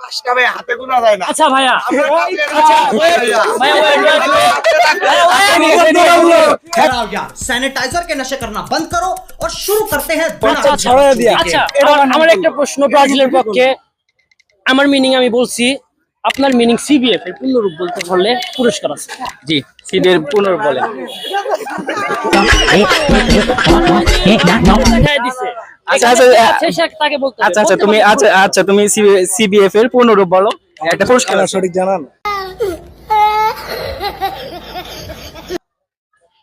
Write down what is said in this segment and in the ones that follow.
পাঁচটা ভাই হাতে গোনা যায় না। আচ্ছা ভাইয়া, सैनिटाइजर के नशे करना बंद करो और शुरू करते हैं আচ্ছা আমার একটা প্রশ্ন ব্রাজিলের পক্ষে। আমার মিনিং আমি বলছি, আপনার মিনিং সিবিএফ এর পূর্ণরূপ বলতে পারলে পুরস্কার আছে। জি, সিডের পুনর্ বলেন। আচ্ছা তাকে বলতে হবে। আচ্ছা তুমি আচ্ছা তুমি সিবিএফ এর পুনর্রূপ বলো, একটা পুরস্কার আছে। সঠিক জানান।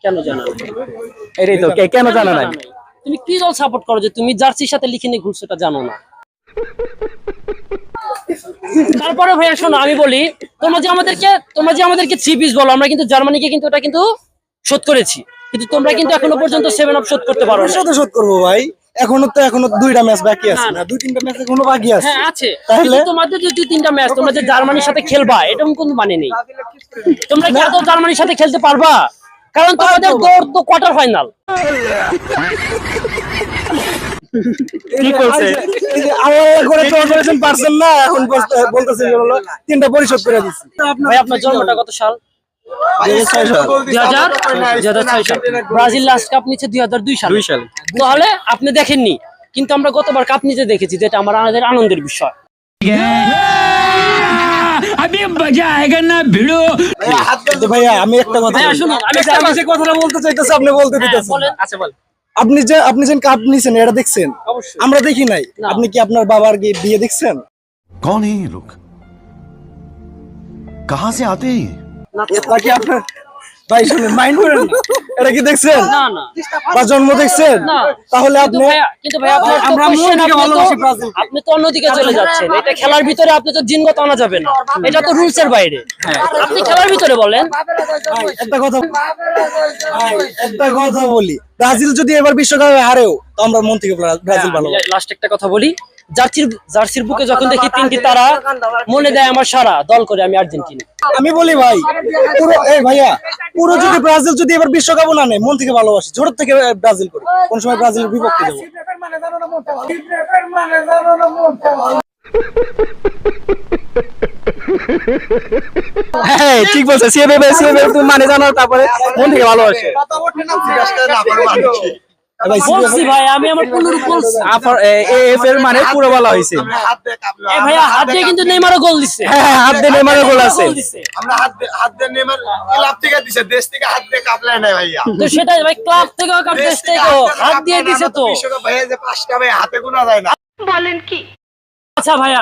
কেন জানা এটাই তো কেন জানা নাই? তুমি কি দল সাপোর্ট করো যে তুমি জার্সির সাথে লিখে নিয়ে ঘুরছো, এটা জানো না? তারপরে ভাইয়া শোনো, আমি বলি, তোমরা যে আমাদেরকে 3 পিস বলো, আমরা কিন্তু জার্মানিকে কিন্তু এটা কিন্তু শোধ করেছি, কিন্তু তোমরা কিন্তু এখনো পর্যন্ত 7 আপ শোধ করতে পারো না। শোধ করবো ভাই, এখনো 2টা ম্যাচ বাকি আছে না, 2-3টা ম্যাচ এখনো বাকি আছে। হ্যাঁ আছে, তাহলে তোমাদের যে 2-3টা ম্যাচ তোমরা যে জার্মানির সাথে খেলবা, এরকম কোনো মানে নেই। তোমরা কি আদৌ জার্মানির সাথে খেলতে পারবা? কারণ তোমাদের দৌড় তো কোয়ার্টার ফাইনাল। কি করছে? আমার করে কর্পোরেশন পারছেন না, এখন বলতেছে হলো 3টা পরিশোধ করে দিচ্ছি। ভাই আপনার জন্মটা কত সাল? 2006 সাল। ব্রাজিল লাস্ট কাপ নিচ্ছে 2002 সালে। তাহলে আপনি দেখেননি, কিন্তু আমরা গতবার কাপ নিতে দেখেছি, যেটা আমাদের আনন্দের বিষয়। ভাইয়া আমি একটা কথা, ভাইয়া শুনুন, আমি যে কথাটা বলতে চাইতেছি আপনি বলতে দিতেছেন। বলেন। আচ্ছা বল। আপনি যে কাপ নিছেন এটা দেখছেন? অবশ্যই। আমরা দেখি নাই। না। আপনি কি আপনার বাবার বিয়ে দেখছেন? कौन है ये लोग? कहां से आते हैं ये? এটা কি আপনার ভাই শুনেন, মাইন্ড করেন না। এটা কি দেখছেন? না না বা জন্ম দেখছেন? না। তাহলে কিন্তু আপনি ভাইয়া আপনার তো আমরা মন question, থেকে ভালোবাসি ব্রাজিল। আপনি তো অন্যদিকে চলে যাচ্ছেন। এটা খেলার ভিতরে আপনি তো জিনগত আনা যাবে না, এটা তো রুলস এর বাইরে। আপনি খেলার ভিতরে বলেন। একটা কথা বলি, ব্রাজিল যদি এবার বিশ্বকাপে হারেও তো আমরা মন থেকে ব্রাজিল ভালোবাসি। লাস্ট একটা কথা বলি, জার্সির বুকে যখন দেখি 3টি তারা, মনে দেয় আমার সারা দল করে আমি আর্জেন্টিনা। আমি বলি ভাই, পুরো যদি ব্রাজিল যদি এবার বিশ্বকাপ না নেয়, মন থেকে ভালোবাসি, ছোট থেকে ব্রাজিল করি, কোন সময় ব্রাজিলের বিপক্ষে যাবো। হ্যাঁ ঠিক বলছে, সিবিএফ তুমি মানে জানো, তারপরে মন থেকে ভালোবাসে। বলছি ভাই, আমি আমার পূর্ণরূপ বলছি। এফ এর মানে পুরো বলা হয়েছে। ভাইয়া হাত দিয়ে কিন্তু নেইমারও গোল দিচ্ছে। হ্যাঁ হাত দিয়ে নেইমারের গোল আছে। আমরা হাত দিয়ে নেমার ক্লাব থেকে দিছে, দেশ থেকে হাত দিয়ে কাপলাই নাই ভাইয়া। তো সেটাই ভাই, ক্লাব থেকেও কাপ দেশ থেকেও হাত দিয়ে দিছে তো। বিশ্বকাপ ভাইয়া যে পাঁচটা ভাই হাতে গোনা যায় না। আচ্ছা ভাইয়া,